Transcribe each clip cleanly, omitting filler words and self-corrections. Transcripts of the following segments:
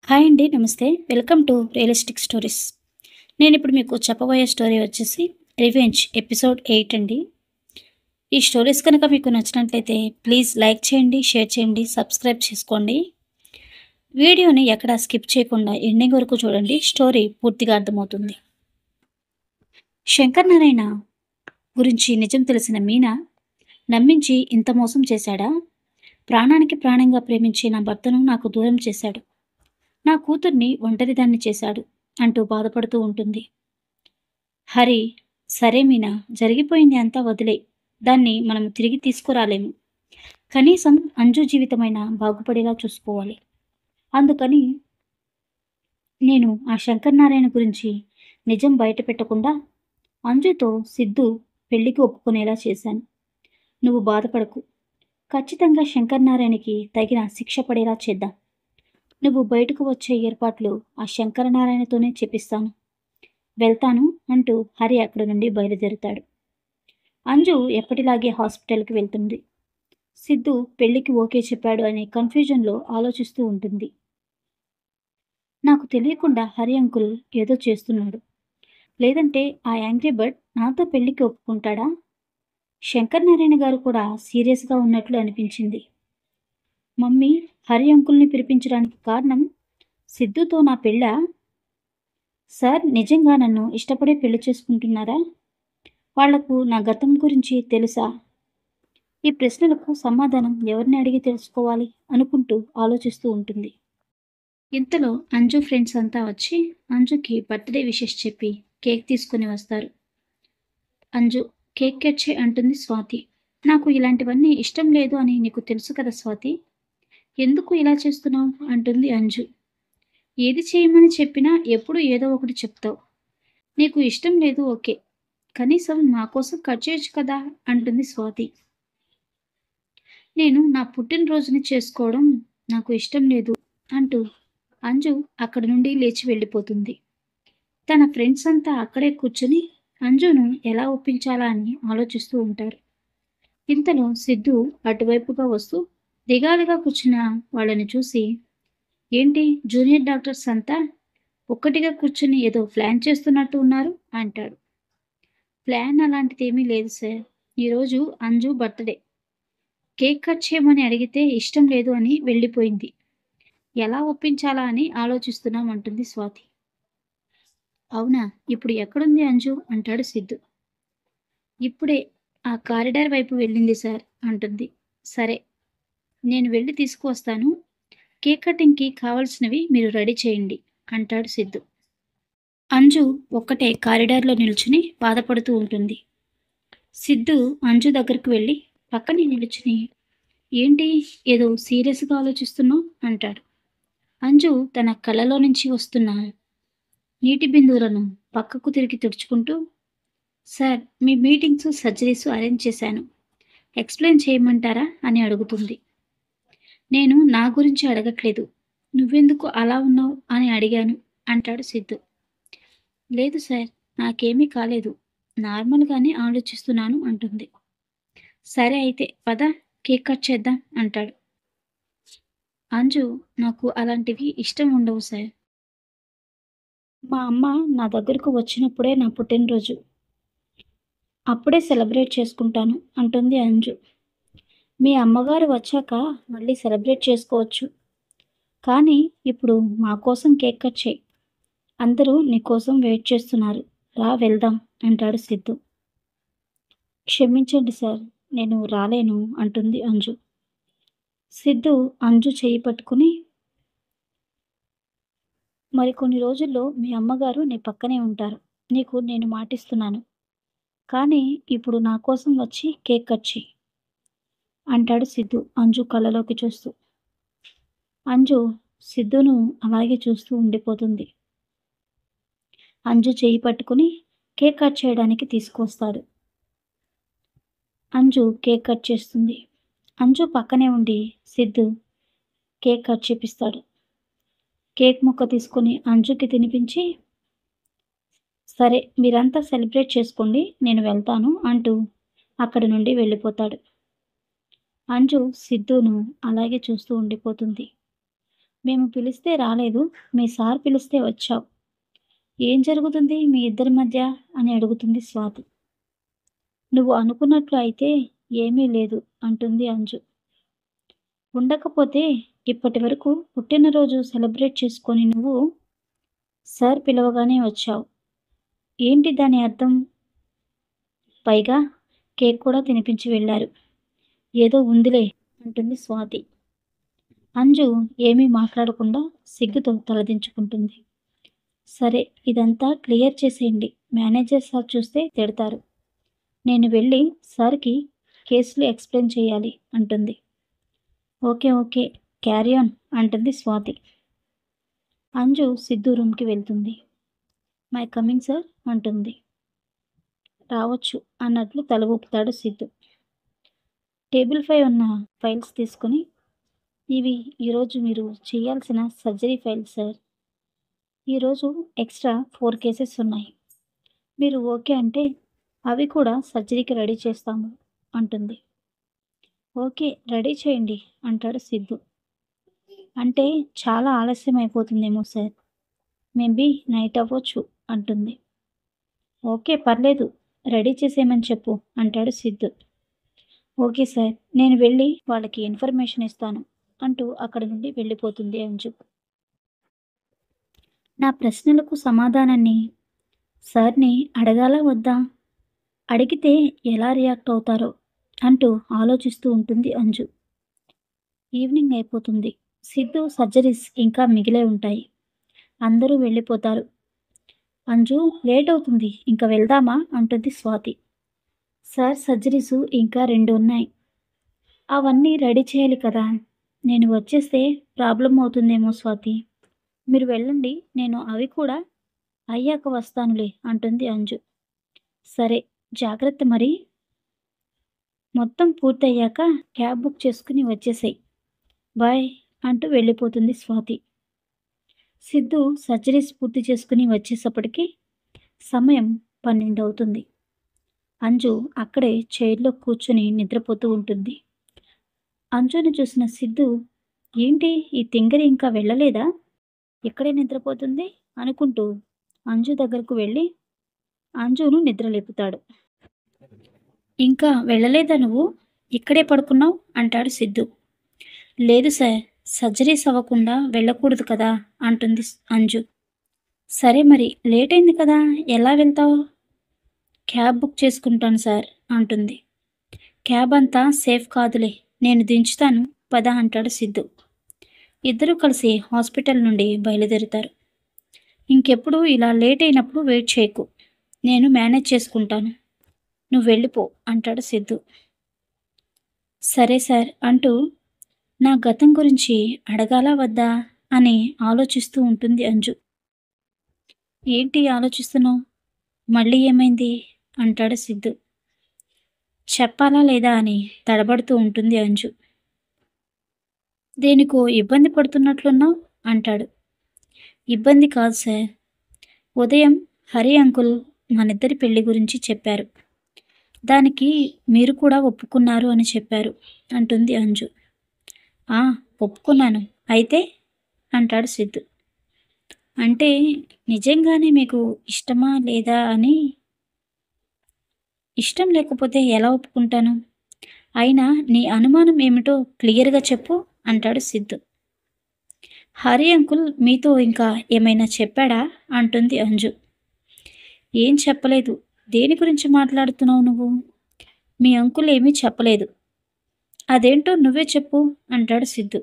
Hi అండి. నమస్తే. Welcome to realistic stories. నేనిప్పుడు మీకు చెప్పబోయే స్టోరీ వచ్చేసి 'రివెంజ్' ఎపిసోడ్ 8 అండి. ఈ స్టోరీస్ కనుక మీకు నచ్చినట్లయితే ప్లీజ్ లైక్ చేయండి, షేర్ చేయండి, సబ్స్క్రైబ్ చేసుకోండి. వీడియోని ఎక్కడ స్కిప్ చేయకుండా ఎండింగ్ వరకు చూడండి. స్టోరీ పూర్తిగా అర్థమవుతుంది. శంకర్ నారాయణ గురించి నిజం తెలిసిన మీనా నమ్మించి ఇంత మోసం చేశాడా? ప్రాణానికి ప్రాణంగా ప్రేమించి నా భర్తను నాకు దూరం చేశాడు. నా కూతుర్ని ఒంటరిదాన్ని చేశాడు అంటూ బాధపడుతూ ఉంటుంది. హరి, సరే మీనా, జరిగిపోయింది అంతా వదిలే. దాన్ని మనం తిరిగి తీసుకురాలేము. కనీసం అంజు జీవితమైనా బాగుపడేలా చూసుకోవాలి. అందుకని నేను ఆ శంకర్ నారాయణ గురించి నిజం బయట పెట్టకుండా అంజుతో సిద్ధు పెళ్లికి ఒప్పుకునేలా చేశాను. నువ్వు బాధపడకు. ఖచ్చితంగా శంకర్ నారాయణకి తగిన శిక్ష పడేలా చేద్దాం. నువ్వు బయటకు వచ్చే ఏర్పాట్లు ఆ శంకరనారాయణతోనే చెప్పిస్తాను. వెళ్తాను అంటూ హరి అక్కడి నుండి బయలుదేరుతాడు. అంజు ఎప్పటిలాగే హాస్పిటల్కి వెళ్తుంది. సిద్ధు పెళ్లికి ఓకే చెప్పాడు అనే కన్ఫ్యూజన్లో ఆలోచిస్తూ ఉంటుంది. నాకు తెలియకుండా హరి అంకుల్ ఏదో చేస్తున్నాడు. లేదంటే ఆ యాంగ్రీ బర్డ్ నాతో పెళ్లికి ఒప్పుకుంటాడా? శంకర్ నారాయణ గారు కూడా సీరియస్గా ఉన్నట్లు అనిపించింది. మమ్మీ హరి అంకుల్ని పిలిపించడానికి కారణం సిద్ధుతో నా పెళ్ళా? సార్ నిజంగా నన్ను ఇష్టపడే పెళ్లి చేసుకుంటున్నారా? వాళ్లకు నా గతం గురించి తెలుసా? ఈ ప్రశ్నలకు సమాధానం ఎవరిని అడిగి తెలుసుకోవాలి అనుకుంటూ ఆలోచిస్తూ ఉంటుంది. ఇంతలో అంజు ఫ్రెండ్స్ అంతా వచ్చి అంజుకి బర్త్డే విషెస్ చెప్పి కేక్ తీసుకుని వస్తారు. అంజు, కేక్ కట్ చేయి అంటుంది స్వాతి. నాకు ఇలాంటివన్నీ ఇష్టం లేదు అని నీకు తెలుసు కదా స్వాతి, ఎందుకు ఇలా చేస్తున్నావు అంటుంది అంజు. ఏది చేయమని చెప్పినా ఎప్పుడు ఏదో ఒకటి చెప్తావు. నీకు ఇష్టం లేదు ఓకే, కనీసం నా కోసం కట్ చేయొచ్చు కదా అంటుంది స్వాతి. నేను నా పుట్టినరోజుని చేసుకోవడం నాకు ఇష్టం లేదు అంటూ అంజు అక్కడి నుండి లేచి వెళ్ళిపోతుంది. తన ఫ్రెండ్స్ అంతా అక్కడే కూర్చుని అంజును ఎలా ఒప్పించాలా అని ఆలోచిస్తూ ఉంటారు. ఇంతలో సిద్ధు అటువైపుగా వస్తూ దిగాలుగా కూర్చున్న వాళ్ళని చూసి, ఏంటి జూనియర్ డాక్టర్స్ అంతా ఒక్కటిగా కూర్చుని ఏదో ప్లాన్ చేస్తున్నట్టు ఉన్నారు అంటాడు. ప్లాన్ అలాంటిదేమీ లేదు సార్. ఈరోజు అంజు బర్త్డే. కేక్ కట్ చేయమని అడిగితే ఇష్టం లేదు అని వెళ్ళిపోయింది. ఎలా ఒప్పించాలా అని ఆలోచిస్తున్నాం అంటుంది స్వాతి. అవునా, ఇప్పుడు ఎక్కడుంది అంజు అంటాడు సిద్ధు. ఇప్పుడే ఆ కారిడార్ వైపు వెళ్ళింది సార్ అంటుంది. సరే, నేను వెళ్ళి తీసుకువస్తాను. కేక్ కటింగ్కి కావాల్సినవి మీరు రెడీ చేయండి అంటాడు సిద్ధు. అంజు ఒక్కటే కారిడార్లో నిల్చుని బాధపడుతూ ఉంటుంది. సిద్ధు అంజు దగ్గరకు వెళ్ళి పక్కనే నిలుచుని, ఏంటి ఏదో సీరియస్గా ఆలోచిస్తున్నావు అంటాడు. అంజు తన కళ్ళలో నుంచి వస్తున్న నీటి బిందువులను పక్కకు తిరిగి తుడుచుకుంటూ, సార్ మీ మీటింగ్స్ సర్జరీస్ అరేంజ్ చేశాను, ఎక్స్ప్లెయిన్ చేయమంటారా అని అడుగుతుంది. నేను నా గురించి అడగట్లేదు, నువ్వెందుకు అలా ఉన్నావు అని అడిగాను అంటాడు సిద్ధు. లేదు సార్, నాకేమీ కాలేదు, నార్మల్గానే ఆలోచిస్తున్నాను అంటుంది. సరే అయితే పద, కేక్ కట్ చేద్దాం అంటాడు. అంజు, నాకు అలాంటివి ఇష్టం ఉండవు సార్. మా అమ్మ నా దగ్గరకు వచ్చినప్పుడే నా పుట్టినరోజు, అప్పుడే సెలబ్రేట్ చేసుకుంటాను అంటుంది అంజు. మీ అమ్మగారు వచ్చాక మళ్ళీ సెలబ్రేట్ చేసుకోవచ్చు, కానీ ఇప్పుడు మా కోసం కేక్ కట్ చేయి. అందరూ నీకోసం వెయిట్ చేస్తున్నారు, రా వెళ్దాం అంటాడు సిద్ధు. క్షమించండి సార్, నేను రాలేను అంటుంది అంజు. సిద్ధు అంజు చేయి పట్టుకుని, మరికొన్ని రోజుల్లో మీ అమ్మగారు నీ పక్కనే ఉంటారు, నీకు నేను మాటిస్తున్నాను, కానీ ఇప్పుడు నా కోసం వచ్చి కేక్ కట్ చేయి అంటాడు సిద్ధు అంజు కళ్ళలోకి చూస్తూ. అంజు సిద్ధును అలాగే చూస్తూ ఉండిపోతుంది. అంజు చేయి పట్టుకుని కేక్ కట్ చేయడానికి తీసుకువస్తాడు. అంజు కేక్ కట్ చేస్తుంది. అంజు పక్కనే ఉండి సిద్ధు కేక్ కట్ చేపిస్తాడు. కేక్ ముక్క తీసుకొని అంజుకి తినిపించి, సరే మీరంతా సెలబ్రేట్ చేసుకోండి, నేను వెళ్తాను అంటూ అక్కడి నుండి వెళ్ళిపోతాడు. అంజు సిద్ధును అలాగే చూస్తూ ఉండిపోతుంది. మేము పిలిస్తే రాలేదు. మీ సార్ పిలిస్తే వచ్చావు. ఏం జరుగుతుంది మీ ఇద్దరి మధ్య అని అడుగుతుంది స్వాతి. నువ్వు అనుకున్నట్లు అయితే ఏమీ లేదు అంటుంది అంజు. ఉండకపోతే ఇప్పటి వరకు పుట్టినరోజు సెలబ్రేట్ చేసుకొని నువ్వు సార్ పిలవగానే వచ్చావు. ఏంటి దాని అర్థం? పైగా కేక్ కూడా తినిపించి వెళ్ళారు. ఏదో ఉందిలే అంటుంది స్వాతి. అంజు ఏమీ మాట్లాడకుండా సిగ్గుతో తలదించుకుంటుంది. సరే, ఇదంతా క్లియర్ చేసేయండి. మేనేజర్ సార్ చూస్తే తిడతారు. నేను వెళ్ళి సార్కి కేసులు ఎక్స్ప్లెయిన్ చేయాలి అంటుంది. ఓకే ఓకే, క్యారీ ఆన్ అంటుంది స్వాతి. అంజు సిద్ధు రూమ్కి వెళ్తుంది. మై కమింగ్ సార్ అంటుంది. రావచ్చు అన్నట్లు తల ఊపుతాడు సిద్ధు. టేబుల్పై ఉన్న ఫైల్స్ తీసుకుని, ఇవి ఈరోజు మీరు చేయాల్సిన సర్జరీ ఫైల్స్ సార్. ఈరోజు ఎక్స్ట్రా 4 కేసెస్ ఉన్నాయి. మీరు ఓకే అంటే అవి కూడా సర్జరీకి రెడీ చేస్తాము అంటుంది. ఓకే, రెడీ చేయండి అంటాడు సిద్ధు. అంటే చాలా ఆలస్యం అయిపోతుందేమో సార్. మేబీ నైట్ అవ్వచ్చు అంటుంది. ఓకే పర్లేదు, రెడీ చేసేయమని చెప్పు అంటాడు సిద్ధు. ఓకే సార్, నేను వెళ్ళి వాళ్ళకి ఇన్ఫర్మేషన్ ఇస్తాను అంటూ అక్కడి నుండి వెళ్ళిపోతుంది అంజు. నా ప్రశ్నలకు సమాధానాన్ని సార్ని అడగాలా వద్దా? అడిగితే ఎలా రియాక్ట్ అవుతారో అంటూ ఆలోచిస్తూ ఉంటుంది అంజు. ఈవినింగ్ అయిపోతుంది. సిద్ధు సర్జరీస్ ఇంకా మిగిలే ఉంటాయి. అందరూ వెళ్ళిపోతారు. అంజు, లేట్ అవుతుంది, ఇంకా వెళ్దామా అంటుంది స్వాతి. సార్ సర్జరీసు ఇంకా 2 ఉన్నాయి. అవన్నీ రెడీ చేయాలి కదా. నేను వచ్చేస్తే ప్రాబ్లం అవుతుందేమో స్వాతి. మీరు వెళ్ళండి, నేను అవి కూడా అయ్యాక వస్తానులే అంటుంది అంజు. సరే, జాగ్రత్త మరి. మొత్తం పూర్తయ్యాక క్యాబ్ బుక్ చేసుకుని వచ్చేసేయ్. బాయ్ అంటూ వెళ్ళిపోతుంది స్వాతి. సిద్ధు సర్జరీస్ పూర్తి చేసుకుని వచ్చేసప్పటికి సమయం 12 అవుతుంది. అంజు అక్కడే చైర్లో కూర్చుని నిద్రపోతూ ఉంటుంది. అంజుని చూసిన సిద్ధు, ఏంటి ఈ తింగరి ఇంకా వెళ్ళలేదా? ఇక్కడే నిద్రపోతుంది అనుకుంటూ అంజు దగ్గరకు వెళ్ళి అంజును నిద్రలేపుతాడు. ఇంకా వెళ్ళలేదా నువ్వు? ఇక్కడే పడుకున్నావు అంటాడు సిద్ధు. లేదు సార్, సర్జరీస్ అవ్వకుండా వెళ్ళకూడదు కదా అంటుంది అంజు. సరే మరి, లేట్ అయింది కదా, ఎలా వెళ్తావు? క్యాబ్ బుక్ చేసుకుంటాను సార్ అంటుంది. క్యాబ్ అంతా సేఫ్ కాదులే, నేను దించుతాను పద అంటాడు సిద్ధు. ఇద్దరూ కలిసి హాస్పిటల్ నుండి బయలుదేరుతారు. ఇంకెప్పుడు ఇలా లేట్ అయినప్పుడు వెయిట్ చేయకు, నేను మేనేజ్ చేసుకుంటాను, నువ్వు వెళ్ళిపో అంటాడు సిద్ధు. సరే సార్ అంటూ నా గతం గురించి అడగాలా వద్దా అని ఆలోచిస్తూ ఉంటుంది అంజు. ఏంటి ఆలోచిస్తున్నావు? మళ్ళీ ఏమైంది అంటాడు సిద్ధు. చెప్పాలా లేదా అని తడబడుతూ ఉంటుంది అంజు. దేనికో ఇబ్బంది పడుతున్నట్లున్నావు అంటాడు. ఇబ్బంది కాదు సార్, ఉదయం హరి అంకుల్ మనిద్దరి పెళ్లి గురించి చెప్పారు. దానికి మీరు కూడా ఒప్పుకున్నారు అని చెప్పారు అంటుంది అంజు. ఆ, ఒప్పుకున్నాను. అయితే అంటాడు సిద్ధు. అంటే నిజంగానే మీకు ఇష్టమా లేదా అని. ఇష్టం లేకపోతే ఎలా ఒప్పుకుంటాను? అయినా నీ అనుమానం ఏమిటో క్లియర్గా చెప్పు అంటాడు సిద్ధు. హరి అంకుల్ మీతో ఇంకా ఏమైనా చెప్పాడా అంటుంది అంజు. ఏం చెప్పలేదు. దేని గురించి మాట్లాడుతున్నావు నువ్వు? మీ అంకుల్ ఏమీ చెప్పలేదు. అదేంటో నువ్వే చెప్పు అంటాడు సిద్ధు.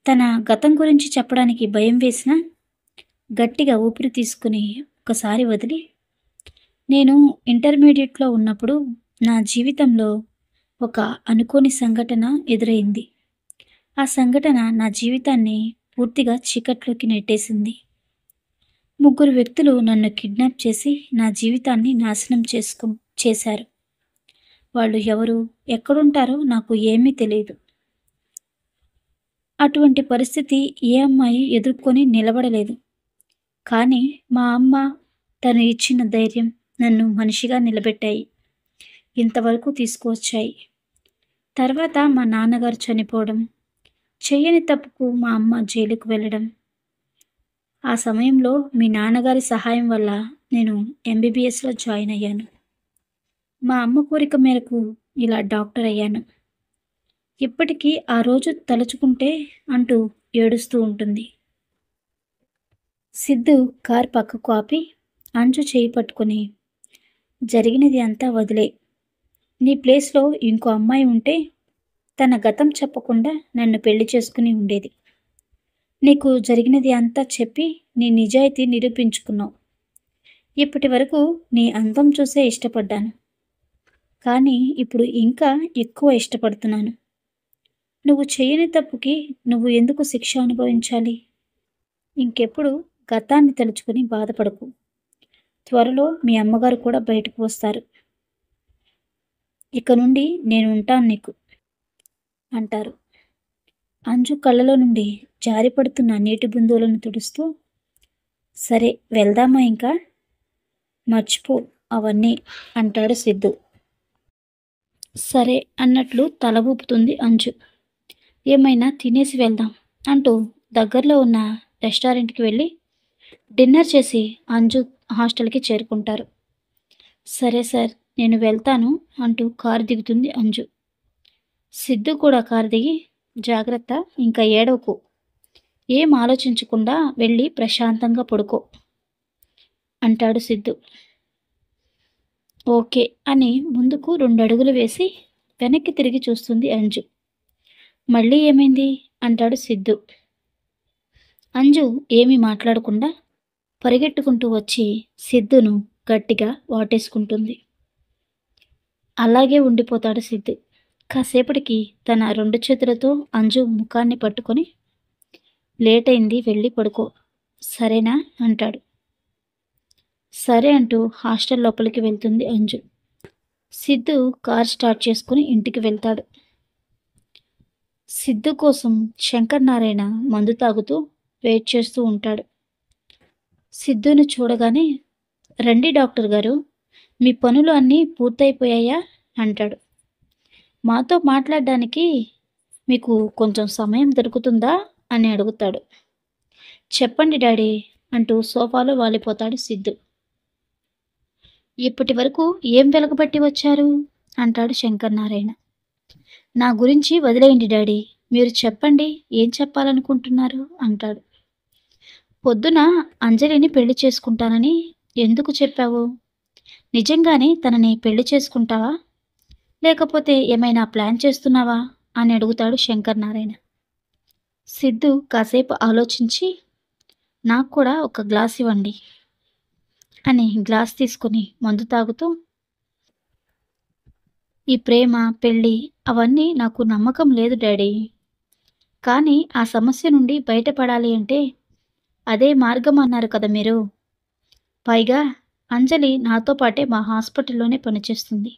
తన గతం గురించి చెప్పడానికి భయం వేసినా గట్టిగా ఊపిరి తీసుకుని ఒకసారి వదిలి, నేను ఇంటర్మీడియట్లో ఉన్నప్పుడు నా జీవితంలో ఒక అనుకోని సంఘటన ఎదురైంది. ఆ సంఘటన నా జీవితాన్ని పూర్తిగా చీకట్లోకి నెట్టేసింది. 3 వ్యక్తులు నన్ను కిడ్నాప్ చేసి నా జీవితాన్ని నాశనం చేశారు. వాళ్ళు ఎవరు, ఎక్కడుంటారో నాకు ఏమీ తెలియదు. అటువంటి పరిస్థితి ఏ అమ్మాయి ఎదుర్కొని నిలబడలేదు. కానీ మా అమ్మ, తను ఇచ్చిన ధైర్యం నన్ను మనిషిగా నిలబెట్టాయి, ఇంతవరకు తీసుకువచ్చాయి. తర్వాత మా నాన్నగారు చనిపోవడం, చెయ్యని తప్పుకు మా అమ్మ జైలుకు వెళ్ళడం, ఆ సమయంలో మీ నాన్నగారి సహాయం వల్ల నేను ఎంబీబీఎస్లో జాయిన్ అయ్యాను. మా అమ్మ కోరిక మేరకు ఇలా డాక్టర్ అయ్యాను. ఇప్పటికీ ఆ రోజు తలుచుకుంటే అంటూ ఏడుస్తూ ఉంటుంది. సిద్ధు కార్ పక్కకు ఆపి అంజు చేయి పట్టుకుని, జరిగినది అంతా వదిలే. నీ ప్లేస్లో ఇంకో అమ్మాయి ఉంటే తన గతం చెప్పకుండా నన్ను పెళ్లి చేసుకుని ఉండేది. నీకు జరిగినది అంతా చెప్పి నీ నిజాయితీ నిరూపించుకున్నావు. ఇప్పటి వరకు నీ అందం చూసే ఇష్టపడ్డాను. కానీ ఇప్పుడు ఇంకా ఎక్కువ ఇష్టపడుతున్నాను. నువ్వు చేయని తప్పుకి నువ్వు ఎందుకు శిక్ష అనుభవించాలి? ఇంకెప్పుడు గతాన్ని తలుచుకుని బాధపడకు. త్వరలో మీ అమ్మగారు కూడా బయటకు వస్తారు. ఇక నుండి నేను ఉంటాను నీకు అంటారు. అంజు కళ్ళలో నుండి జారిపడుతున్న నీటి బిందువులను తుడుస్తూ, సరే వెళ్దామా ఇంకా? మర్చిపో అవన్నీ అంటాడు సిద్ధు. సరే అన్నట్లు తల ఊపుతుంది అంజు. ఏమైనా తినేసి వెళ్దాం అంటూ దగ్గరలో ఉన్న రెస్టారెంట్కి వెళ్ళి డిన్నర్ చేసి అంజు హాస్టల్కి చేరుకుంటారు. సరే సార్ నేను వెళ్తాను అంటూ కారు దిగుతుంది అంజు. సిద్ధు కూడా కారు దిగి, జాగ్రత్త, ఇంకా ఏడవకు, ఏం ఆలోచించకుండా వెళ్ళి ప్రశాంతంగా పడుకో అంటాడు సిద్ధు. ఓకే అని ముందుకు 2 అడుగులు వేసి వెనక్కి తిరిగి చూస్తుంది అంజు. మళ్ళీ ఏమైంది అంటాడు సిద్ధు. అంజు ఏమీ మాట్లాడకుండా పరిగెట్టుకుంటూ వచ్చి సిద్ధును గట్టిగా వాటేసుకుంటుంది. అలాగే ఉండిపోతాడు సిద్ధు. కాసేపటికి తన 2 చేతులతో అంజు ముఖాన్ని పట్టుకొని, లేట్ అయింది వెళ్ళి పడుకో సరేనా అంటాడు. సరే అంటూ హాస్టల్ లోపలికి వెళ్తుంది అంజు. సిద్ధు కార్ స్టార్ట్ చేసుకుని ఇంటికి వెళ్తాడు. సిద్ధు కోసం శంకర్ నారాయణ మందు తాగుతూ వెయిట్ చేస్తూ ఉంటాడు. సిద్ధును చూడగానే, రండి డాక్టర్ గారు, మీ పనులు అన్నీ పూర్తయిపోయాయా అంటాడు. మాతో మాట్లాడడానికి మీకు కొంచెం సమయం దొరుకుతుందా అని అడుగుతాడు. చెప్పండి డాడీ అంటూ సోఫాలో వాలిపోతాడు సిద్ధు. ఇప్పటి వరకు ఏం వెలగబట్టి వచ్చారు అంటాడు శంకర్ నారాయణ. నా గురించి వదిలేయండి డాడీ, మీరు చెప్పండి ఏం చెప్పాలనుకుంటున్నారు అంటాడు. పొద్దున అంజలిని పెళ్లి చేసుకుంటానని ఎందుకు చెప్పావు? నిజంగానే తనని పెళ్లి చేసుకుంటావా, లేకపోతే ఏమైనా ప్లాన్ చేస్తున్నావా అని అడుగుతాడు శంకర్ నారాయణ. సిద్ధు కాసేపు ఆలోచించి, నాకు కూడా ఒక గ్లాస్ ఇవ్వండి అని గ్లాస్ తీసుకుని మందు తాగుతూ, ఈ ప్రేమ పెళ్ళి అవన్నీ నాకు నమ్మకం లేదు డాడీ, కానీ ఆ సమస్య నుండి బయటపడాలి అంటే అదే మార్గం అన్నారు కదా మీరు. పైగా అంజలి నాతో పాటే మా హాస్పిటల్లోనే పనిచేస్తుంది.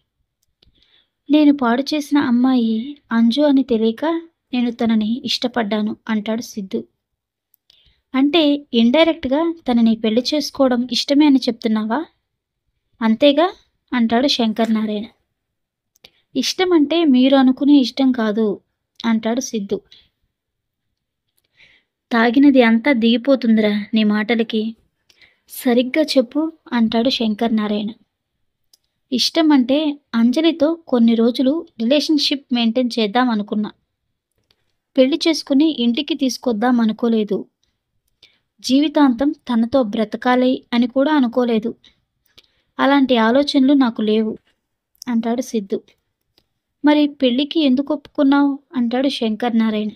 నేను పాడు చేసిన అమ్మాయి అంజు అని తెలియక నేను తనని ఇష్టపడ్డాను అంటాడు సిద్ధు. అంటే ఇండైరెక్ట్గా తనని పెళ్లి చేసుకోవడం ఇష్టమే అని చెప్తున్నావా? అంతేగా అంటాడు శంకర్ నారాయణ. ఇష్టం అంటే మీరు అనుకునే ఇష్టం కాదు అంటాడు సిద్ధు. తాగినది అంతా దిగిపోతుందిరా నీ మాటలకి, సరిగ్గా చెప్పు అంటాడు శంకర్ నారాయణ. ఇష్టం అంటే అంజలితో కొన్ని రోజులు రిలేషన్షిప్ మెయింటైన్ చేద్దాం అనుకున్నా, పెళ్లి చేసుకుని ఇంటికి తీసుకొద్దాం అనుకోలేదు. జీవితాంతం తనతో బ్రతకాలి అని కూడా అనుకోలేదు. అలాంటి ఆలోచనలు నాకు లేవు అంటాడు సిద్ధు. మరి పెళ్ళికి ఎందుకు ఒప్పుకున్నావు అంటాడు శంకర్ నారాయణ.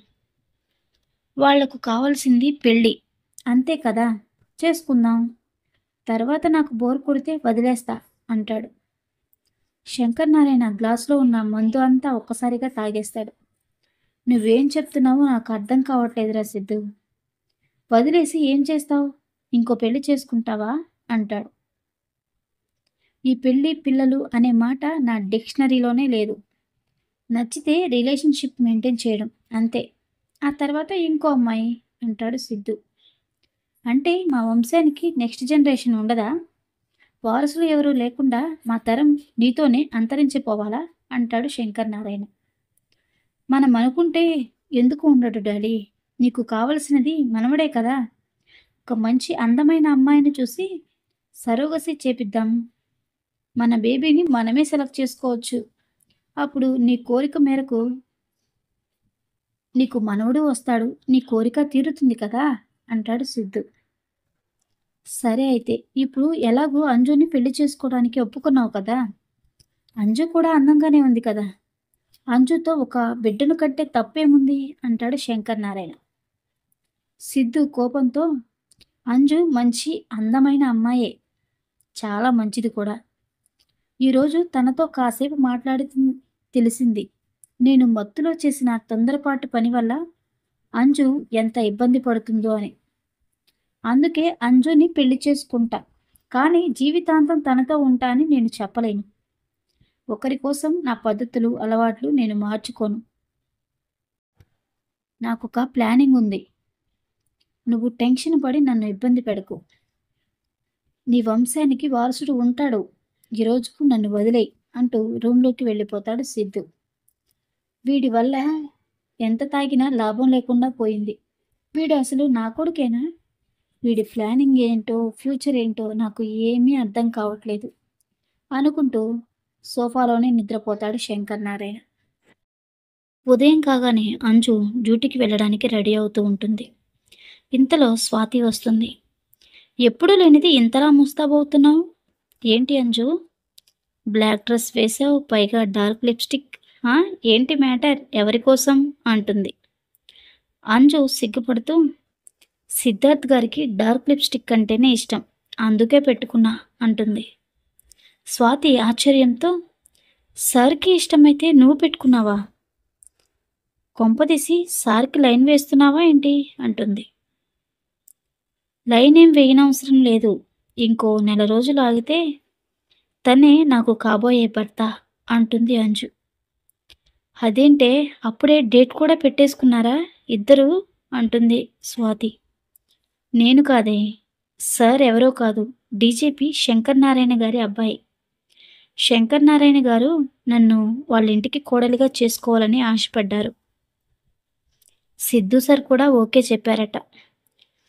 వాళ్లకు కావాల్సింది పెళ్ళి, అంతే కదా, చేసుకుందాం, తర్వాత నాకు బోర్ కొడితే వదిలేస్తా అంటాడు. శంకర్ నారాయణ గ్లాసులో ఉన్న మందు అంతా ఒక్కసారిగా తాగేస్తాడు. నువ్వేం చెప్తున్నావో నాకు అర్థం కావట్లేదురా సిద్ధు. వదిలేసి ఏం చేస్తావు? ఇంకో పెళ్లి చేసుకుంటావా అంటాడు. ఈ పెళ్ళి పిల్లలు అనే మాట నా డిక్షనరీలోనే లేదు. నచ్చితే రిలేషన్షిప్ మెయింటైన్ చేయడం అంతే, ఆ తర్వాత ఇంకో అమ్మాయి అంటాడు సిద్ధు. అంటే మా వంశానికి నెక్స్ట్ జనరేషన్ ఉండదా? వారసులు ఎవరూ లేకుండా మా తరం నీతోనే అంతరించిపోవాలా అంటాడు శంకర్ నారాయణ. మనం అనుకుంటే ఎందుకు ఉండడు డాడీ? నీకు కావలసినది మనవడే కదా! ఒక మంచి అందమైన అమ్మాయిని చూసి సరోగసీ చేపిద్దాం. మన బేబీని మనమే సెలెక్ట్ చేసుకోవచ్చు. అప్పుడు నీ కోరిక మేరకు నీకు మనవడు వస్తాడు. నీ కోరిక తీరుతుంది కదా! అంటాడు సిద్ధు. సరే అయితే. ఇప్పుడు ఎలాగో అంజుని పెళ్లి చేసుకోవడానికి ఒప్పుకున్నావు కదా! అంజు కూడా అందంగానే ఉంది కదా! అంజుతో ఒక బిడ్డను కంటే తప్పేముంది? అంటాడు శంకర్ నారాయణ. సిద్ధు కోపంతో అంజు మంచి అందమైన అమ్మాయే. చాలా మంచిది కూడా. ఈరోజు తనతో కాసేపు మాట్లాడి తెలిసింది. నేను మత్తులో చేసిన తొందరపాటు పని వల్ల అంజు ఎంత ఇబ్బంది పడుతుందో అని. అందుకే అంజుని పెళ్లి చేసుకుంటా. కానీ జీవితాంతం తనతో ఉంటా అని నేను చెప్పలేను. ఒకరి కోసం నా పద్ధతులు, అలవాట్లు నేను మార్చుకోను. నాకొక ప్లానింగ్ ఉంది. నువ్వు టెన్షన్ పడి నన్ను ఇబ్బంది పెడకు. నీ వంశానికి వారసుడు ఉంటాడు. ఈ రోజుకు నన్ను వదిలేయ్ అంటూ రూంలోకి వెళ్ళిపోతాడు సిద్ధు. వీడి వల్ల ఎంత తాగినా లాభం లేకుండా పోయింది. వీడు అసలు నా కొడుకేనా? వీడి ప్లానింగ్ ఏంటో, ఫ్యూచర్ ఏంటో నాకు ఏమీ అర్థం కావట్లేదు అనుకుంటూ సోఫాలోనే నిద్రపోతాడు శంకర్ నారాయణ. ఉదయం కాగానే అంజు డ్యూటీకి వెళ్ళడానికి రెడీ అవుతూ ఉంటుంది. ఇంతలో స్వాతి వస్తుంది. ఎప్పుడూ లేనిది ఇంతలా ముస్తాబవుతున్నావు ఏంటి అంజు? బ్లాక్ డ్రెస్ వేసావు, పైగా డార్క్ లిప్స్టిక్. ఏంటి మ్యాటర్? ఎవరి కోసం? అంటుంది. అంజు సిగ్గుపడుతూ, సిద్ధార్థ్ గారికి డార్క్ లిప్స్టిక్ అంటేనే ఇష్టం, అందుకే పెట్టుకున్నా అంటుంది. స్వాతి ఆశ్చర్యంతో, సార్కి ఇష్టమైతే నువ్వు పెట్టుకున్నావా? కొంపదీసి సార్కి లైన్ వేస్తున్నావా ఏంటి? అంటుంది. లైన్ ఏం వేయనవసరం లేదు. ఇంకో నెల రోజులు ఆగితే తనే నాకు కాబోయే భర్త అంటుంది అంజు. అదేంటే అప్పుడే డేట్ కూడా పెట్టేసుకున్నారా ఇద్దరు? అంటుంది స్వాతి. నేను కాదే, సార్ ఎవరో కాదు, డీజీపీ శంకర్ నారాయణ గారి అబ్బాయి. శంకర్ నారాయణ గారు నన్ను వాళ్ళ ఇంటికి కోడలిగా చేసుకోవాలని ఆశపడ్డారు. సిద్ధు సార్ కూడా ఓకే చెప్పారట.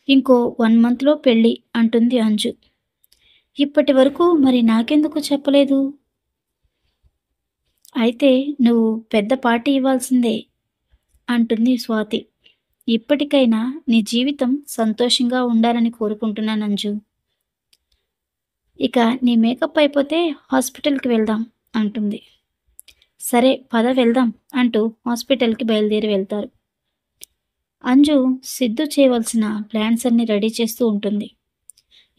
ఇంకో 1 మంత్లో పెళ్ళి అంటుంది అంజు. ఇప్పటి వరకు మరి నాకెందుకు చెప్పలేదు? అయితే నువ్వు పెద్ద పార్టీ ఇవ్వాల్సిందే అంటుంది స్వాతి. ఇప్పటికైనా నీ జీవితం సంతోషంగా ఉండాలని కోరుకుంటున్నాను అంజు. ఇక నీ మేకప్ అయిపోతే హాస్పిటల్కి వెళ్దాం అంటుంది. సరే పద వెళ్దాం అంటూ హాస్పిటల్కి బయలుదేరి వెళ్తారు. అంజు సిద్ధు చేయవలసిన ప్లాన్స్ అన్ని రెడీ చేస్తూ ఉంటుంది.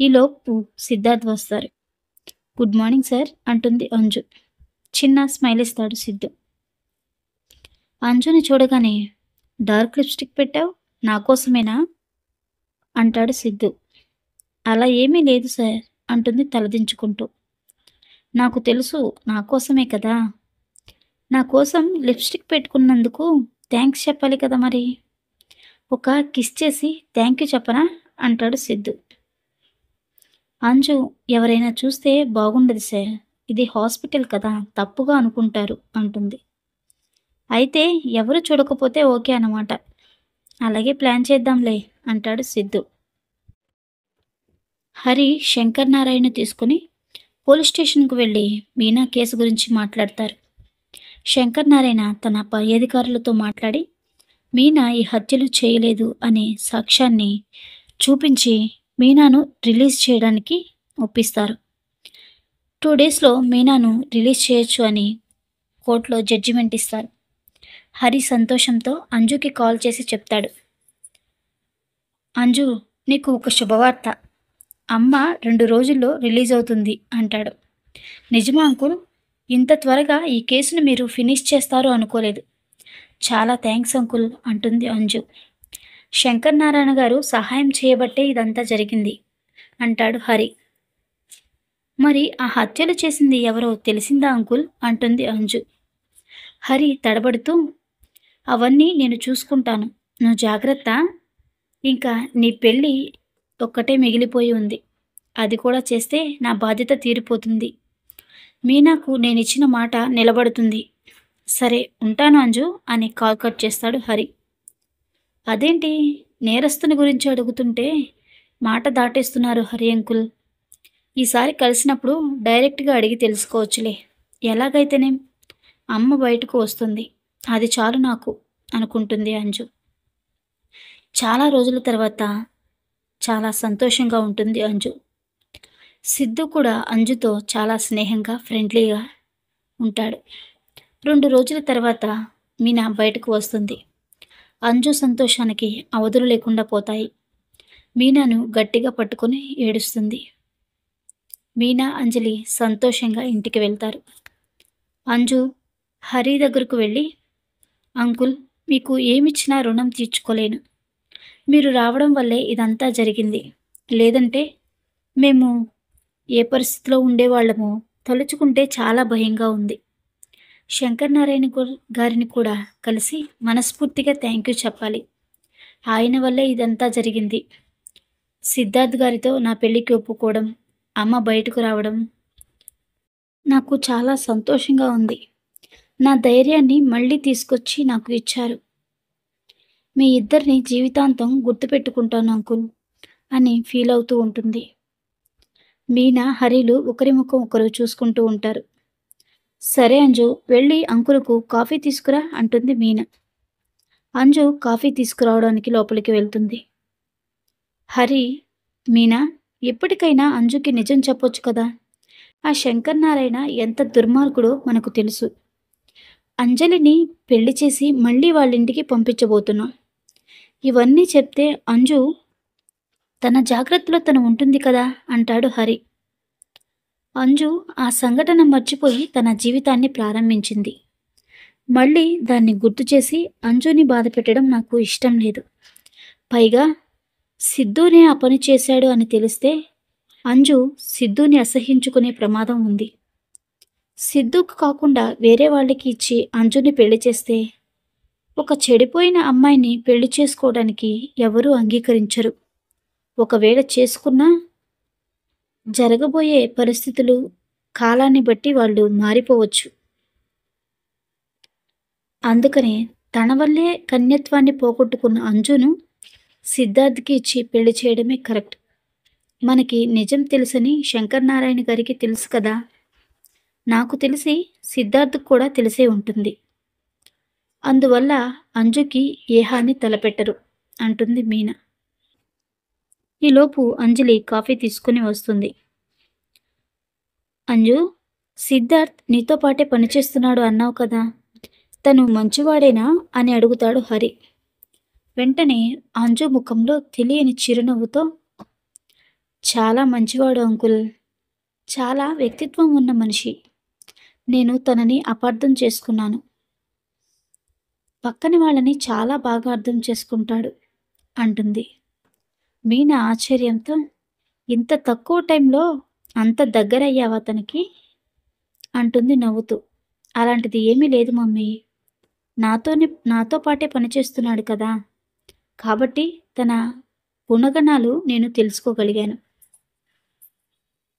ఈలోపు సిద్ధార్థ్ వస్తారు. గుడ్ మార్నింగ్ సార్ అంటుంది అంజు. చిన్న స్మైల్ ఇస్తాడు సిద్ధు. అంజుని చూడగానే, డార్క్ లిప్స్టిక్ పెట్టావు, నా కోసమేనా అంటాడు సిద్ధు. అలా ఏమీ లేదు సార్ అంటుంది తలదించుకుంటూ. నాకు తెలుసు, నా కోసమే కదా. నా కోసం లిప్స్టిక్ పెట్టుకున్నందుకు థ్యాంక్స్ చెప్పాలి కదా మరి. ఒక కిస్ చేసి థ్యాంక్ యూ చెప్పనా అంటాడు సిద్ధు. అంజు, ఎవరైనా చూస్తే బాగుండదు సార్, ఇది హాస్పిటల్ కదా, తప్పుగా అనుకుంటారు అంటుంది. అయితే ఎవరు చూడకపోతే ఓకే అన్నమాట. అలాగే ప్లాన్ చేద్దాంలే అంటాడు సిద్ధు. హరి శంకర్ నారాయణ తీసుకుని పోలీస్ స్టేషన్కు వెళ్ళి మీనా కేసు గురించి మాట్లాడతారు. శంకర్ నారాయణ తన పై అధికారులతో మాట్లాడి మీనా ఈ హత్యలు చేయలేదు అనే సాక్ష్యాన్ని చూపించి మీనాను రిలీజ్ చేయడానికి ఒప్పిస్తారు. 2 డేస్లో మీనాను రిలీజ్ చేయొచ్చు అని కోర్టులో జడ్జిమెంట్ ఇస్తారు. హరి సంతోషంతో అంజుకి కాల్ చేసి చెప్తాడు. అంజు, నీకు ఒక శుభవార్త, అమ్మ 2 రోజుల్లో రిలీజ్ అవుతుంది అంటాడు. నిజమా అంకుల్? ఇంత త్వరగా ఈ కేసును మీరు ఫినిష్ చేస్తారు అనుకోలేదు. చాలా థ్యాంక్స్ అంకుల్ అంటుంది అంజు. శంకర్ నారాయణ గారు సహాయం చేయబట్టే ఇదంతా జరిగింది అంటాడు హరి. మరి ఆ హత్యలు చేసింది ఎవరో తెలిసిందా అంకుల్ అంటుంది అంజు. హరి తడబడుతూ, అవన్నీ నేను చూసుకుంటాను, నువ్వు జాగ్రత్త. ఇంకా నీ పెళ్ళి ఒక్కటే మిగిలిపోయి ఉంది, అది కూడా చేస్తే నా బాధ్యత తీరిపోతుంది. మీనాకు నేనిచ్చిన మాట నిలబడుతుంది. సరే ఉంటాను అంజు అని కాల్ కట్ చేస్తాడు హరి. అదేంటి నేరస్తుని గురించి అడుగుతుంటే మాట దాటేస్తున్నారు హరి అంకుల్. ఈసారి కలిసినప్పుడు డైరెక్ట్‌గా అడిగి తెలుసుకోవచ్చులే. ఎలాగైతేనేం అమ్మ బయటకు వస్తుంది. అది చాలు నాకు అనుకుంటుంది అంజు. చాలా రోజుల తర్వాత చాలా సంతోషంగా ఉంటుంది అంజు. సిద్ధు కూడా అంజుతో చాలా స్నేహంగా, ఫ్రెండ్లీగా ఉంటాడు. 2 రోజుల తర్వాత మీనా బయటకు వస్తుంది. అంజు సంతోషానికి అవధులు లేకుండా పోతాయి. మీనాను గట్టిగా పట్టుకొని ఏడుస్తుంది. మీనా, అంజలి సంతోషంగా ఇంటికి వెళ్తారు. అంజు హరి దగ్గరకు వెళ్ళి, అంకుల్ మీకు ఏమిచ్చినా రుణం తీర్చుకోలేను. మీరు రావడం వల్లే ఇదంతా జరిగింది. లేదంటే మేము ఏ పరిస్థితిలో ఉండేవాళ్ళమో తలుచుకుంటే చాలా భయంగా ఉంది. శంకర్ నారాయణ గారిని కూడా కలిసి మనస్ఫూర్తిగా థ్యాంక్ యూ చెప్పాలి. ఆయన వల్లే ఇదంతా జరిగింది. సిద్ధార్థ్ గారితో నా పెళ్ళికి ఒప్పుకోవడం, అమ్మ బయటకు రావడం నాకు చాలా సంతోషంగా ఉంది. నా ధైర్యాన్ని మళ్ళీ తీసుకొచ్చి నాకు ఇచ్చారు. మీ ఇద్దరిని జీవితాంతం గుర్తుపెట్టుకుంటాను అంకుల్ అని ఫీల్ అవుతూ ఉంటుంది. మీనా, హరిలు ఒకరి ముఖం ఒకరు చూసుకుంటూ ఉంటారు. సరే అంజు, వెళ్ళి అంకుల్కు కాఫీ తీసుకురా అంటుంది మీనా. అంజు కాఫీ తీసుకురావడానికి లోపలికి వెళ్తుంది. హరి, మీనా ఎప్పటికైనా అంజుకి నిజం చెప్పొచ్చు కదా. ఆ శంకర్ నారాయణ ఎంత దుర్మార్గుడో మనకు తెలుసు. అంజలిని పెళ్లి చేసి మళ్ళీ వాళ్ళింటికి పంపించబోతున్నాం. ఇవన్నీ చెప్తే అంజు తన జాగ్రత్తలో తను ఉంటుంది కదా అంటాడు హరి. అంజు ఆ సంఘటన మర్చిపోయి తన జీవితాన్ని ప్రారంభించింది. మళ్ళీ దాన్ని గుర్తు చేసి అంజుని బాధ పెట్టడం నాకు ఇష్టం లేదు. పైగా సిద్ధునే ఆ పని చేశాడు అని తెలిస్తే అంజు సిద్ధుని అసహ్యించుకునే ప్రమాదం ఉంది. సిద్ధుకు కాకుండా వేరే వాళ్ళకి ఇచ్చి అంజుని పెళ్లి చేస్తే ఒక చెడిపోయిన అమ్మాయిని పెళ్లి చేసుకోవడానికి ఎవరూ అంగీకరించరు. ఒకవేళ చేసుకున్నా జరగబోయే పరిస్థితులు కాలాన్ని బట్టి వాళ్ళు మారిపోవచ్చు. అందుకనే తన వల్లే కన్యత్వాన్ని పోగొట్టుకున్న అంజును సిద్ధార్థ్కి ఇచ్చి పెళ్లి చేయడమే కరెక్ట్. మనకి నిజం తెలుసని శంకర్ నారాయణ గారికి తెలుసు కదా. నాకు తెలిసి సిద్ధార్థ్కు కూడా తెలిసే ఉంటుంది. అందువల్ల అంజుకి ఏ హాని తలపెట్టరు అంటుంది మీనా. ఈలోపు అంజలి కాఫీ తీసుకుని వస్తుంది. అంజు, సిద్ధార్థ్ నీతో పాటే పనిచేస్తున్నాడు అన్నావు కదా, తను మంచివాడేనా అని అడుగుతాడు హరి. వెంటనే అంజు ముఖంలో తెలియని చిరునవ్వుతో, చాలా మంచివాడు అంకుల్, చాలా వ్యక్తిత్వం ఉన్న మనిషి. నేను తనని అపార్థం చేసుకున్నాను. పక్కన వాళ్ళని చాలా బాగా అర్థం చేసుకుంటాడు అంటుంది. మీనా ఆశ్చర్యంతో, ఇంత తక్కువ టైంలో అంత దగ్గరయ్యావా తనకి అంటుంది నవ్వుతూ. అలాంటిది ఏమీ లేదు మమ్మీ, నాతో పాటే పనిచేస్తున్నాడు కదా, కాబట్టి తన గుణగణాలు నేను తెలుసుకోగలిగాను.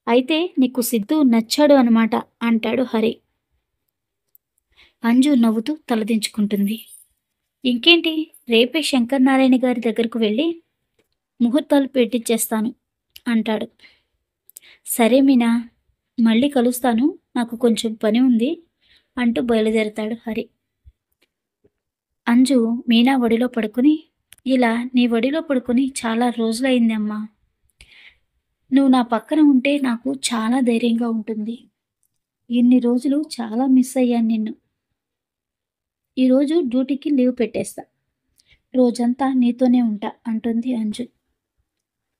అయితే నీకు సిద్ధు నచ్చాడు అనమాట అంటాడు హరి. అంజు నవ్వుతూ తలదించుకుంటుంది. ఇంకేంటి, రేపే శంకర్ నారాయణ గారి దగ్గరకు వెళ్ళి ముహూర్తాలు పెట్టించేస్తాను అంటాడు. సరే మీనా, మళ్ళీ కలుస్తాను, నాకు కొంచెం పని ఉంది అంటూ బయలుదేరతాడు హరి. అంజు మీనా ఒడిలో పడుకుని, ఇలా నీ ఒడిలో పడుకుని చాలా రోజులైంది అమ్మా. నువ్వు నా పక్కన ఉంటే నాకు చాలా ధైర్యంగా ఉంటుంది. ఇన్ని రోజులు చాలా మిస్ అయ్యాను నిన్ను. ఈరోజు డ్యూటీకి లీవ్ పెట్టేస్తా, రోజంతా నీతోనే ఉంటా అంటుంది అంజు.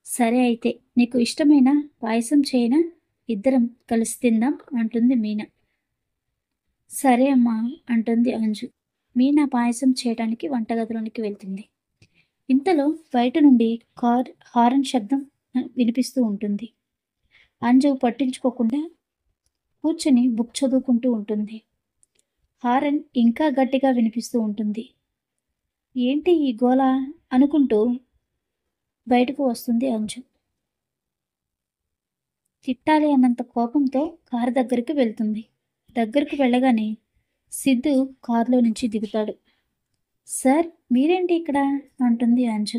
సరే అయితే నీకు ఇష్టమైన పాయసం చేయనా, ఇద్దరం కలిసి తిందాం అంటుంది మీనా. సరే అమ్మా అంటుంది అంజు. మీనా పాయసం చేయడానికి వంటగదిలోనికి వెళ్తుంది. ఇంతలో బయట నుండి హారన్ శబ్దం వినిపిస్తూ ఉంటుంది. అంజు పట్టించుకోకుండా కూర్చుని బుక్ చదువుకుంటూ ఉంటుంది. హారన్ ఇంకా గట్టిగా వినిపిస్తూ ఉంటుంది. ఏంటి ఈ గోల అనుకుంటూ బయటకు వస్తుంది అంజు. తిట్టాలి అన్నంత కోపంతో కారు దగ్గరికి వెళ్తుంది. దగ్గరకు వెళ్ళగానే సిద్ధు కారులో నుంచి దిగుతాడు. సార్ మీరేంటి ఇక్కడ అంటుంది అంజు.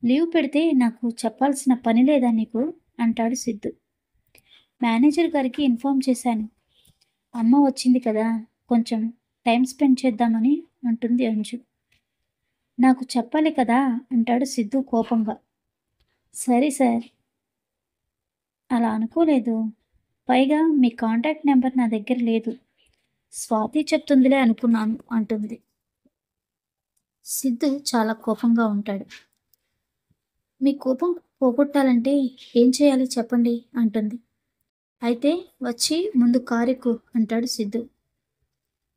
లీవ్ పెడితే నాకు చెప్పాల్సిన పని లేదా నీకు అంటాడు సిద్ధు. మేనేజర్ గారికి ఇన్ఫార్మ్ చేశాను. అమ్మ వచ్చింది కదా, కొంచెం టైం స్పెండ్ చేద్దామని అంటుంది అంజు. నాకు చెప్పాలి కదా అంటాడు సిద్ధు కోపంగా. సరే సార్, అలా అనుకోలేదు. పైగా మీ కాంటాక్ట్ నెంబర్ నా దగ్గర లేదు. స్వాతి చెప్తుందిలే అనుకున్నాను అంటుంది. సిద్ధు చాలా కోపంగా ఉంటాడు. మీ కోపం పోగొట్టాలంటే ఏం చేయాలి చెప్పండి అంటుంది. అయితే వచ్చి ముందు కారెక్కు అంటాడు సిద్ధు.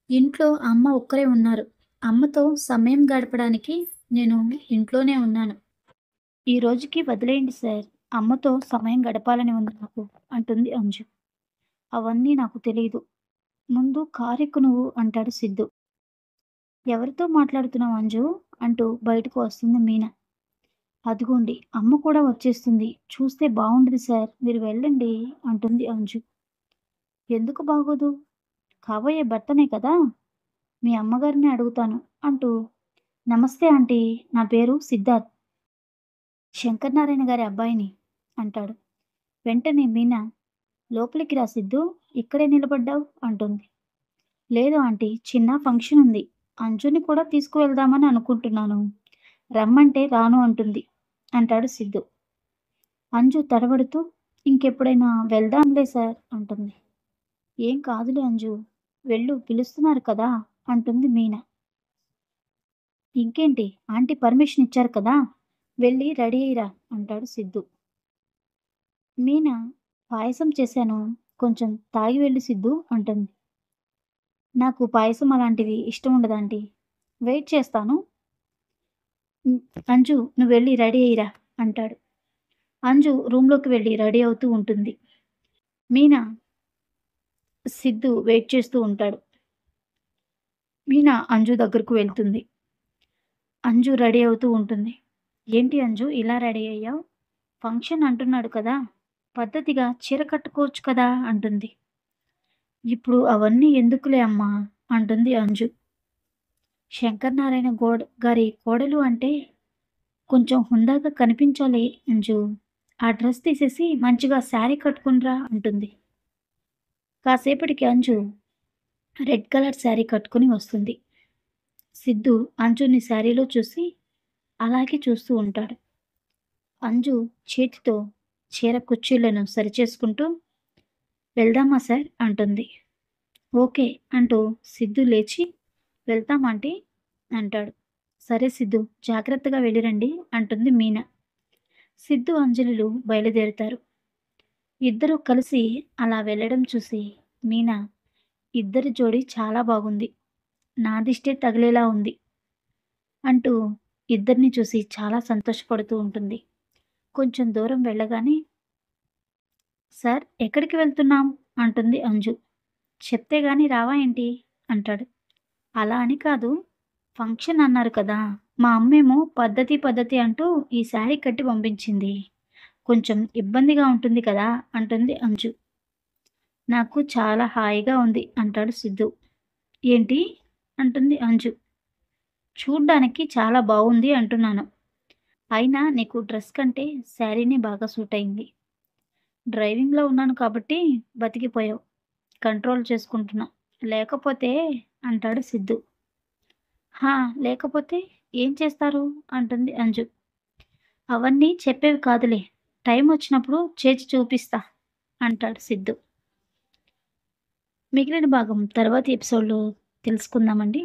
ఇంట్లో అమ్మ ఒక్కరే ఉన్నారు. అమ్మతో సమయం గడపడానికి నేను ఇంట్లోనే ఉన్నాను. ఈ రోజుకి వదిలేయండి సార్. అమ్మతో సమయం గడపాలని ఉంది నాకు అంటుంది అంజు. అవన్నీ నాకు తెలియదు. ముందు కారెక్కు నువ్వు అంటాడు సిద్ధు. ఎవరితో మాట్లాడుతున్నావు అంజు అంటూ బయటకు వస్తుంది మీనా. అదిగోండి అమ్మ కూడా వచ్చేస్తుంది. చూస్తే బాగుండదు సార్, మీరు వెళ్ళండి అంటుంది అంజు. ఎందుకు బాగోదు? కాబోయే భర్తనే కదా, మీ అమ్మగారిని అడుగుతాను అంటూ నమస్తే ఆంటీ, నా పేరు సిద్ధార్థ్, శంకరనారాయణ గారి అబ్బాయిని అంటాడు. వెంటనే మీనా లోపలికి రా సిద్ధు, ఇక్కడే నిలబడ్డావు అంటుంది. లేదు ఆంటీ, చిన్న ఫంక్షన్ ఉంది. అంజుని కూడా తీసుకువెళ్దామని అనుకుంటున్నాను. రమ్మంటే రాను అంటుంది అంటాడు సిద్ధు. అంజు తడబడుతూ ఇంకెప్పుడైనా వెళ్దాంలే సార్ అంటుంది. ఏం కాదులే అంజు, వెళ్ళు పిలుస్తున్నారు కదా అంటుంది మీనా. ఇంకేంటి, ఆంటీ పర్మిషన్ ఇచ్చారు కదా, వెళ్ళి రెడీ అయ్యిరా అంటాడు సిద్ధు. మీనా పాయసం చేశాను, కొంచెం తాగి వెళ్ళు సిద్ధు అంటుంది. నాకు పాయసం అలాంటివి ఇష్టం ఉండదు ఆంటీ, వెయిట్ చేస్తాను. అంజు నువ్వు వెళ్ళి రెడీ అయ్యిరా అంటాడు. అంజు రూమ్లోకి వెళ్ళి రెడీ అవుతూ ఉంటుంది. మీనా సిద్ధు వెయిట్ చేస్తూ ఉంటాడు. మీనా అంజు దగ్గరకు వెళ్తుంది. అంజు రెడీ అవుతూ ఉంటుంది. ఏంటి అంజు ఇలా రెడీ అయ్యావు? ఫంక్షన్ అంటున్నాడు కదా, పద్ధతిగా చీర కట్టుకోవచ్చు కదా అంటుంది. ఇప్పుడు అవన్నీ ఎందుకులే అమ్మా అంటుంది అంజు. శంకరనారాయణ గారి కోడలు అంటే కొంచెం హుందాగా కనిపించాలి అంజు. ఆ డ్రెస్ తీసేసి మంచిగా శారీ కట్టుకునిరా అంటుంది. కాసేపటికి అంజు రెడ్ కలర్ శారీ కట్టుకుని వస్తుంది. సిద్ధు అంజుని శారీలో చూసి అలాగే చూస్తూ ఉంటాడు. అంజు చేతితో చీర కుర్చీలను సరిచేసుకుంటూ వెళ్దామా సార్ అంటుంది. ఓకే అంటూ సిద్ధు లేచి వెళ్తామంటే అంటాడు. సరే సిద్ధు, జాగ్రత్తగా వెళ్ళిరండి అంటుంది మీనా. సిద్ధు అంజలిలు బయలుదేరుతారు. ఇద్దరూ కలిసి అలా వెళ్ళడం చూసి మీనా, ఇద్దరి జోడి చాలా బాగుంది, నా దిష్టే తగిలేలా ఉంది అంటూ ఇద్దరిని చూసి చాలా సంతోషపడుతూ ఉంటుంది. కొంచెం దూరం వెళ్ళగానే సార్ ఎక్కడికి వెళ్తున్నాం అంటుంది అంజు. చెప్తే గాని రావా ఏంటి అంటాడు. అలా అని కాదు, ఫంక్షన్ అన్నారు కదా, మా అమ్మేమో పద్ధతి పద్ధతి అంటూ ఈ శారీ కట్టి పంపించింది, కొంచెం ఇబ్బందిగా ఉంటుంది కదా అంటుంది అంజు. నాకు చాలా హాయిగా ఉంది అంటాడు సిద్ధు. ఏంటి అంటుంది అంజు. చూడ్డానికి చాలా బాగుంది అంటున్నాను. అయినా నీకు డ్రెస్ కంటే శారీనే బాగా సూట్ అయింది. డ్రైవింగ్లో ఉన్నాను కాబట్టి బతికిపోయావు, కంట్రోల్ చేసుకుంటున్నా, లేకపోతే అంటాడు సిద్ధు. హా, లేకపోతే ఏం చేస్తారు అంటుంది అంజు. అవన్నీ చెప్పేవి కాదులే, టైం వచ్చినప్పుడు చేసి చూపిస్తా అంటాడు సిద్ధు. మిగిలిన భాగం తర్వాతి ఎపిసోడ్లో తెలుసుకుందామండి.